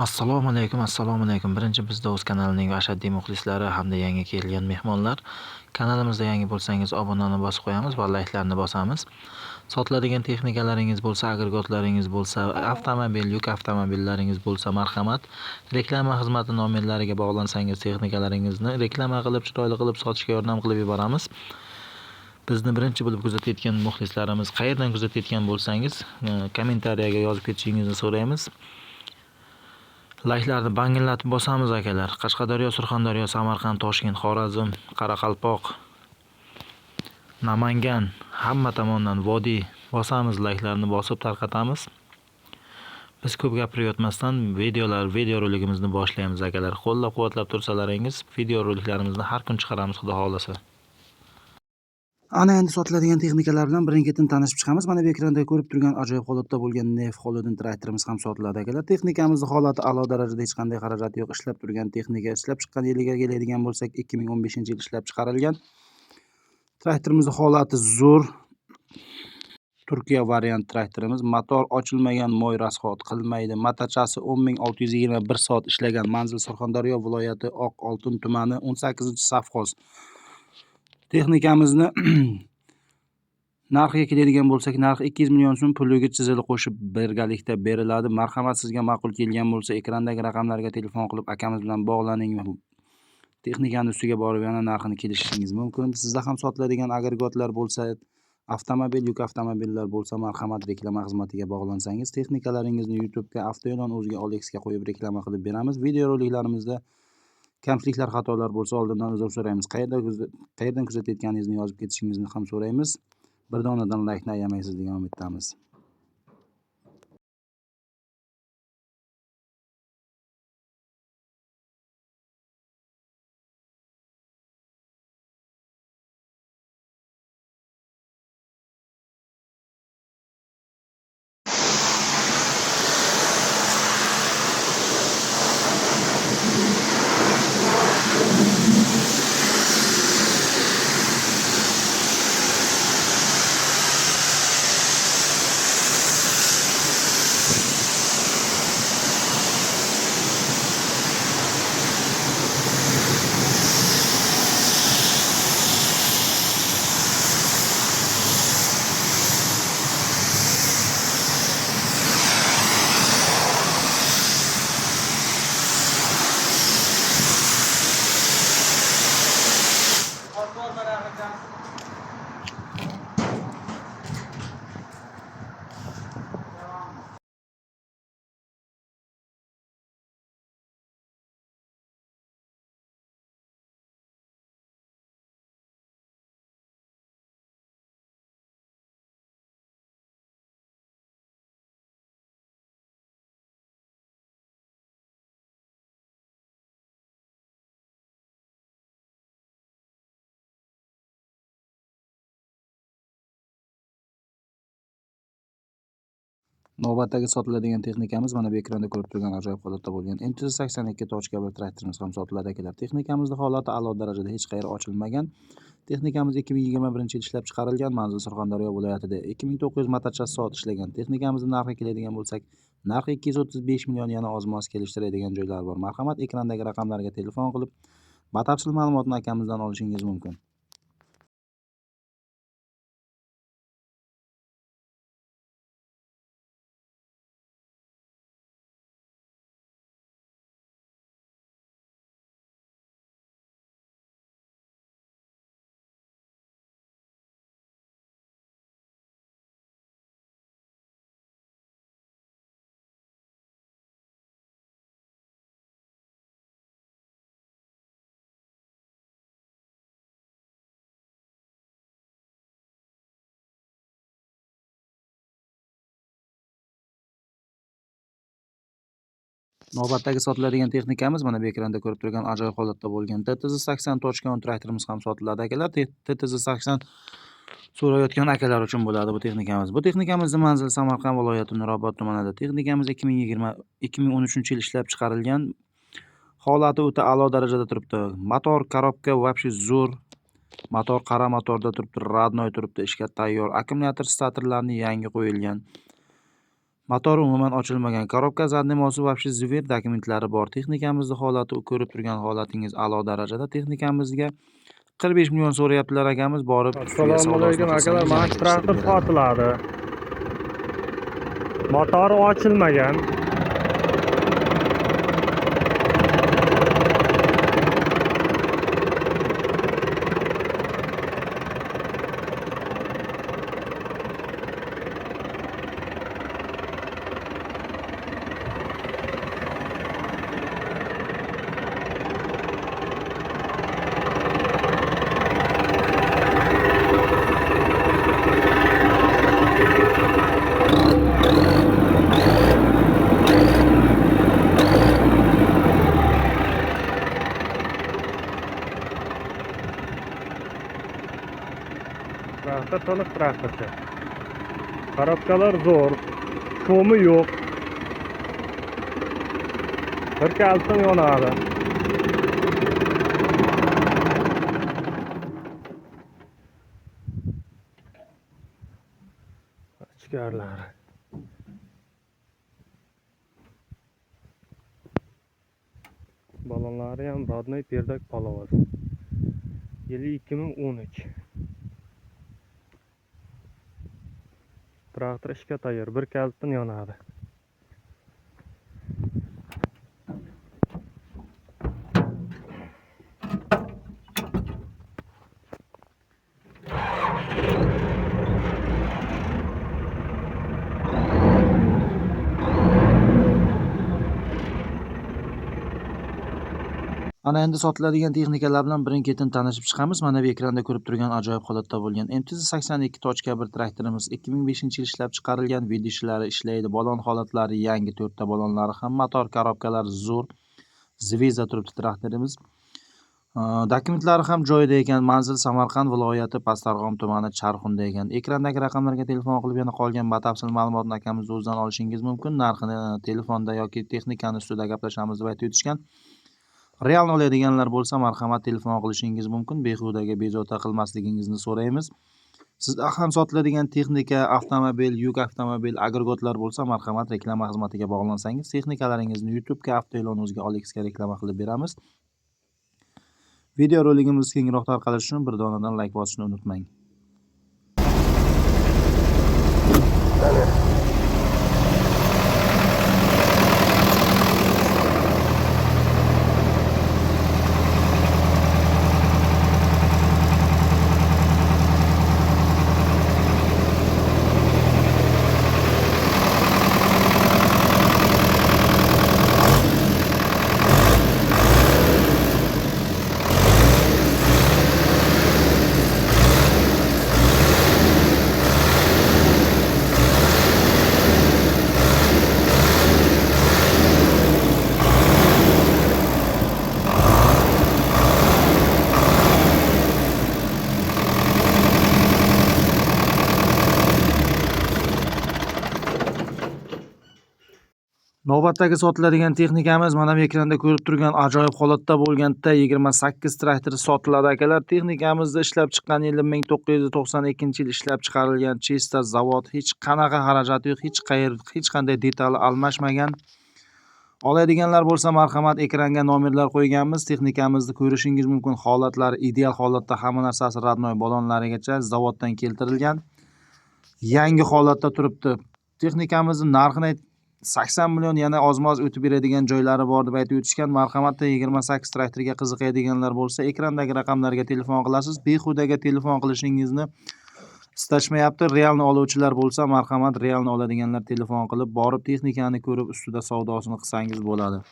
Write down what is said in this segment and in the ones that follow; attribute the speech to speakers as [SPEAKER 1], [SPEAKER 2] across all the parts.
[SPEAKER 1] Assalomu alaykum. Birinchi bizda o'z kanalining ashaddiy muxlislari hamda yangi kelgan mehmonlar. Kanalimizda yangi bo'lsangiz obunani bosib qo'yamiz va layklarni bosamiz. Sotiladigan texnikalaringiz bo'lsa, agregatlaringiz bo'lsa, avtomobil, yuk avtomobillaringiz bo'lsa, marhamat, reklama xizmati nomerlariga bog'lansangiz texnikalaringizni reklama qilib, chiroyli qilib sotishga yordam qilib yuboramiz. Bizni birinchi bo'lib kuzatayotgan muxlislarimiz qayerdan kuzatayotgan bo'lsangiz, kommentariyaga yozib ketishingizni so'raymiz. Layklarni bangillatib bosamiz akalar. Qashqadaryo, Surxondaryo, Samarqand, Toshkent, Xorazm, Qoraqalpoq, Namangan hamma tomondan vodiy bosamiz, layklarni bosib tarqatamiz. Biz ko'p gapirayotmasdan video roligimizni boshlaymiz akalar. Qo'llab-quvvatlab tursalaringiz, video roliklarimizni har kun chiqaramiz xudo xolasa.
[SPEAKER 2] Ana endi sotiladigan texnikalar bilan birin-ketin tanishib chiqamiz. Mana bu ekranda ko'rib turgan ajoyib holatda bo'lgan Nef Holodin traktorimiz ham sotiladi akalar. Texnikamizning holati a'lo darajada, hech qanday xarajati yo'q. Ishlab turgan texnika. Ishlab chiqqan yiliga keladigan bo'lsak, 2015-yil ishlab chiqarilgan. Traktorimizning holati zo'r. Turkiya variant traktorimiz. Motor ochilmagan, moy rasxod qilmaydi. Matachasi 10.621 soat ishlagan. Manzil Surxondaryo viloyati Oq Oltin tumani 18-safxoz. Texnikamizni narxiga keladigan bo'lsak, narxi 200 million so'm, puliga chizili qo'shib birgalikda beriladi. Marhamat, sizga ma'qul kelgan bo'lsa, ekrandagi raqamlarga telefon qilib akamiz bilan bog'laning. Texnikani ustiga borib yana narxini kelishingiz mumkin. Sizda ham sotiladigan agregatlar bo'lsa, avtomobil, yuk avtomobillar bo'lsa, marhamat, reklama xizmatiga bog'lansangiz, texnikalaringizni YouTube'ga, Avtoe'lon, o'zga OLXga qo'yib reklama qilib beramiz. Video roliklarimizda kamchiliklar, xatolar bo'lsa oldindan uzr so'raymiz. Qayerdan kuzatayotganingizni yozib ketishingizni ham so'raymiz. Bir donadan laykni ayamaysiz degan umiddamiz. Navbatdagi sotiladigan texnikamiz mana bu ekranda ko'rib turgan ajoyib holatda bo'lgan MT82.1 traktorimiz ham sotiladi akalar. Texnikamizning holati a'lo darajada, hech qayeri ochilmagan. Texnikamiz 2021-yil ishlab chiqarilgan. Manzil Surxondaryo viloyatida 2900 matachasi soat ishlagan. Texnikamizning narxiga keladigan bo'lsak, narxi 235 million, yana oz-moz kelishtiradigan joylar bor. Marhamat, ekrandagi raqamlarga telefon qilib batafsil ma'lumotni akamizdan olishingiz mumkin. Navbatdagi sotiladigan texnikamiz mana bu ekranda ko'rib turgan ajoyib holatda bo'lgan TTZ80.10 traktorimiz ham sotiladi akalar. TTZ80 so'rayotgan akalar uchun bo'ladi bu texnikamiz. Bu texnikamizni manzil Samarqand viloyati Nurobod tumanida. Texnikamiz 2013-yil ishlab chiqarilgan. Holati o'ta a'lo darajada turibdi. Motor, korobka вообще zo'r. Motor qara motorda turibdi, radnoy turibdi, ishga tayyor. Akkumulyator statorlari yangi qo'yilgan. Motori umuman ochilmagan. Korobka zadniy mosi вообще zver dokumentlari bor. Texnikamizni holati ko'rib turgan holatingiz a'lo darajada. Texnikamizga 45 million so'rayaptilar akamiz. Borib ustiga
[SPEAKER 3] Assalomu
[SPEAKER 2] savdosini
[SPEAKER 3] alaykum akalar.
[SPEAKER 2] qilsangiz
[SPEAKER 3] Mana
[SPEAKER 2] yana
[SPEAKER 3] shu
[SPEAKER 2] kelishtirib
[SPEAKER 3] traktor
[SPEAKER 2] beradi.
[SPEAKER 3] sotiladi. Motori ochilmagan. Traktor to'liq traktorcha. Korobkalar zo'r. Sho'mi yo'q. Bir kaltam yonadi. Ichkarilar. Balonlari ham rodnoy perdak palovoz. Yili 2013. Traktor ishga tayyor. Bir kaltam yonadi.
[SPEAKER 2] Ana endi sotiladigan texnikalar bilan birin-ketin tanishib chiqamiz. Mana bu ekranda ko'rib turgan ajoyib holatda bo'lgan MTZ82.1 traktorimiz 2005-yil ishlab chiqarilgan. Video ishlari ishlaydi. Balon holatlari yangi, 4 ta balonlari ham motor, korobkalar zo'r. Zvezda turibdi traktorimiz. Dokumentlari ham joyida ekan. Manzil Samarqand viloyati Pastdarg'om tumani Charxunda ekan. Ekrandagi raqamlarga telefon qilib yana qolgan batafsil ma'lumotni akamiz o'zidan olishingiz mumkin. Narxini telefonda yoki texnikani ustida gaplashamiz deb aytib o'tishgan. Realni oladiganlar bo'lsa marhamat telefon qilishingiz mumkin. Behudaga bezovta qilmasligingizni so'raymiz. Sizda ham sotiladigan texnika, avtomobil, yuk avtomobil, agregatlar bo'lsa marhamat reklama xizmatiga bog'lansangiz texnikalaringizni YouTube'ga, Avtoe'lon.uz'ga, OLX'ga reklama qilib beramiz. Video roligimiz kengroq tarqalishi uchun bir donadan like bosishni unutmang. Navbatdagi sotiladigan texnikamiz mana bu ekranda ko'rib turgan ajoyib holatda bo'lgan T28 traktori sotiladi akalar. Texnikamizda ishlab chiqqan yili 1992-yil ishlab chiqarilgan, chista zavod, hech qanaqa xarajati yo'q, hech qanday detali almashmagan. Oladiganlar bo'lsa marhamat ekranga nomerlar qo'yganmiz. Texnikamizni ko'rishingiz mumkin. Holatlari ideal holatda, hamma narsasi radnoy balonlarigacha zavoddan keltirilgan. Yangi holatda turibdi. Texnikamizning narxini 80 million yana ozmoz o'tib beradigan joylari bor deb aytib o'tishgan. Marhamat 28 traktoriga qiziqadiganlar bo'lsa ekrandagi raqamlarga telefon qilasiz. Behudaga telefon qilishingizni istashmayapti. Realni oluvchilar bo'lsa marhamat realni oladiganlar telefon qilib borib texnikani ko'rib ustida savdosini qilsangiz bo'ladi.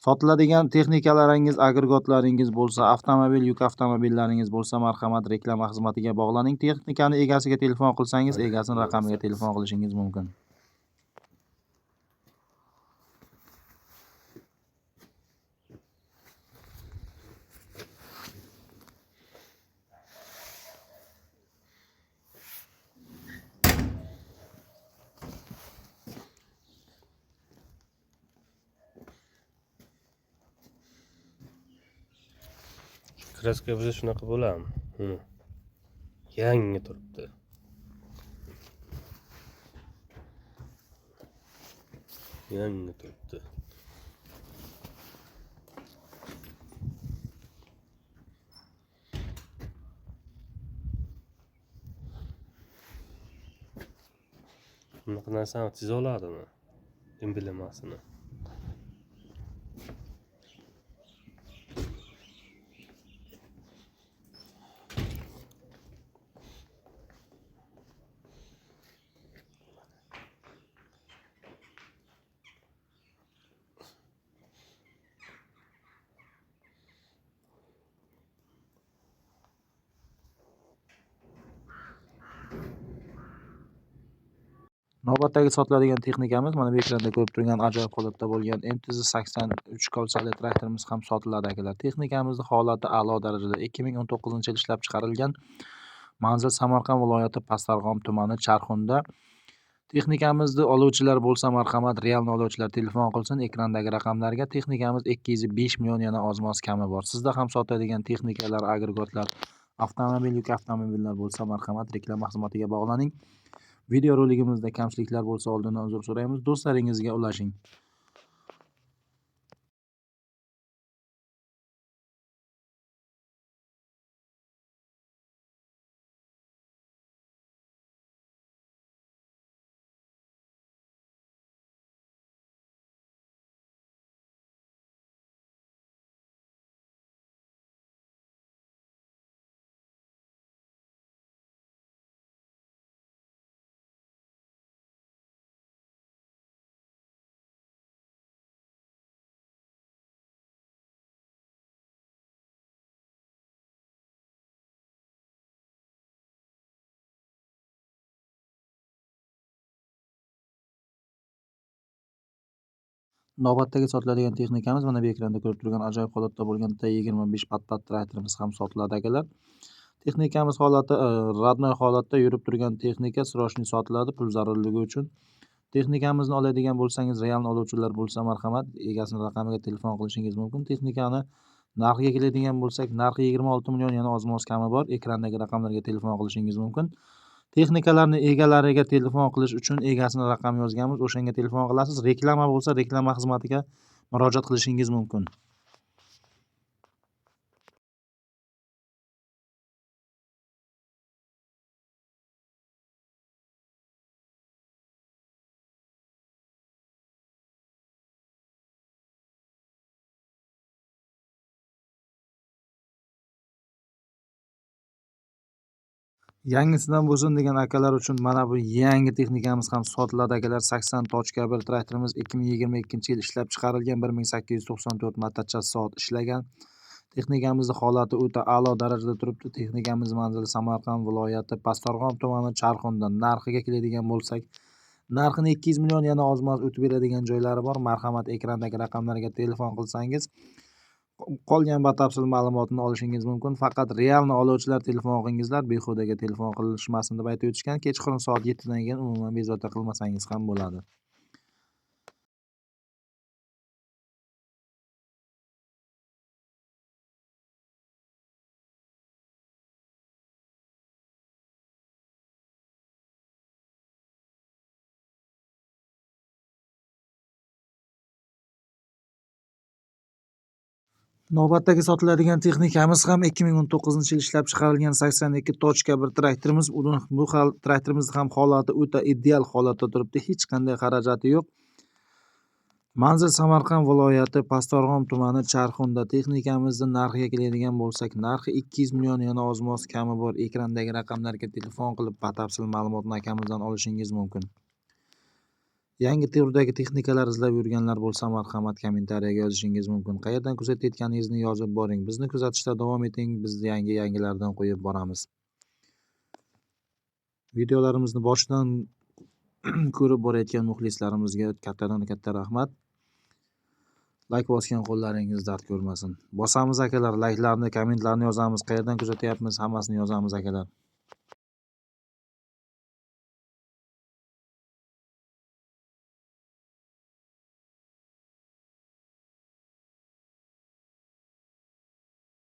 [SPEAKER 2] Sotiladigan texnikalaringiz, agregatlaringiz bo'lsa, avtomobil, yuk avtomobillaringiz bo'lsa marhamat reklama xizmatiga bog'laning. Texnikani egasiga telefon qilsangiz egasining raqamiga telefon qilishingiz mumkin.
[SPEAKER 3] Kraska bizda shunaqa bo'ladimi? Yangi turibdi. Yangi turibdi. Bunaqa narsani chiza oladimi? Emblemasini.
[SPEAKER 2] Navbatdagi sotiladigan texnikamiz mana bu ekranda ko'rib turgan ajoyib holatda bo'lgan MTZ-83 kolsali traktorimiz ham sotiladi akalar. Texnikamizni holati a'lo darajada. 2019-yil ishlab chiqarilgan. Manzil Samarqand viloyati Pastdarg'om tumani Charxunda. Texnikamizni oluvchilar bo'lsa marhamat, realni oluvchilar telefon qilsin ekrandagi raqamlarga. Texnikamiz 205 million yana oz-moz kami bor. Sizda ham sotadigan texnikalar, agregatlar, avtomobil, yuk avtomobillar bo'lsa marhamat, reklama xizmatiga bog'laning. Video roligimizda kamchiliklar bo'lsa oldindan uzr so'raymiz. Do'stlaringizga ulashing. Navbatdagi sotiladigan texnikamiz mana bu ekranda ko'rib turgan ajoyib holatda bo'lgan T25 pat-pat traktorimiz ham sotiladi akalar. Texnikamiz holati radnoy holatda yurib turgan texnika srochniy sotiladi pul zarurligi uchun. Texnikamizni oladigan bo'lsangiz, realni oluvchilar bo'lsa marhamat, egasini raqamiga telefon qilishingiz mumkin. Texnikani narxiga keladigan bo'lsak, narxi 26 million yana oz-moz kami bor. Ekrandagi raqamlarga telefon qilishingiz mumkin. Texnikalarni egalariga telefon qilish uchun egasini raqami yozganmiz, o'shanga telefon qilasiz. Reklama bo'lsa, reklama xizmatiga murojaat qilishingiz mumkin. Yangisidan bo'lsin degan akalar uchun mana bu yangi texnikamiz ham sotiladi akalar. 80.1 traktorimiz 2022-yil ishlab chiqarilgan, 1894 marta soat ishlagan. Texnikamizning holati o'ta a'lo darajada turibdi. Texnikamiz manzili Samarqand viloyati Pastdarg'om tumani Charxunda. Narxiga keladigan bo'lsak, narxini 200 million yana oz-moz o'tib beradigan joylari bor. Marhamat, ekrandagi raqamlarga telefon qilsangiz qolgan batafsil ma'lumotni olishingiz mumkin. Faqat realni oluvchilar telefon qilingizlar, behudaga telefon qilishmasin deb aytib o'tishgan. Kechqurun soat 7 dan keyin umuman bezovta qilmasangiz ham bo'ladi. Navbatdagi sotiladigan texnikamiz ham 2019-yil ishlab chiqarilgan 82.1 traktorimiz. Bu traktorimizni ham holati o'ta ideal holatda turibdi. Hech qanday xarajati yo'q. Manzil Samarqand viloyati Pastdarg'om tumani Charxunda. Texnikamizni narxiga keladigan bo'lsak, narxi 200 million yana oz-moz kami bor. Ekrandagi raqamlarga telefon qilib batafsil ma'lumotni akamizdan olishingiz mumkin. Yangi turdagi texnikalar izlab yurganlar bo'lsa marhamat, kommentariyaga yozishingiz mumkin. Qayerdan kuzatayotganingizni yozib boring. Bizni kuzatishda davom eting. Biz yangilardan qo'yib boramiz. Videolarimizni boshidan ko'rib borayotgan muxlislarimizga kattadan katta rahmat. Like bosgan qo'llaringiz dard ko'rmasin. Bosamiz akalar, like'larni, kommentlarni yozamiz. Qayerdan kuzatyapmiz, hammasini yozamiz akalar.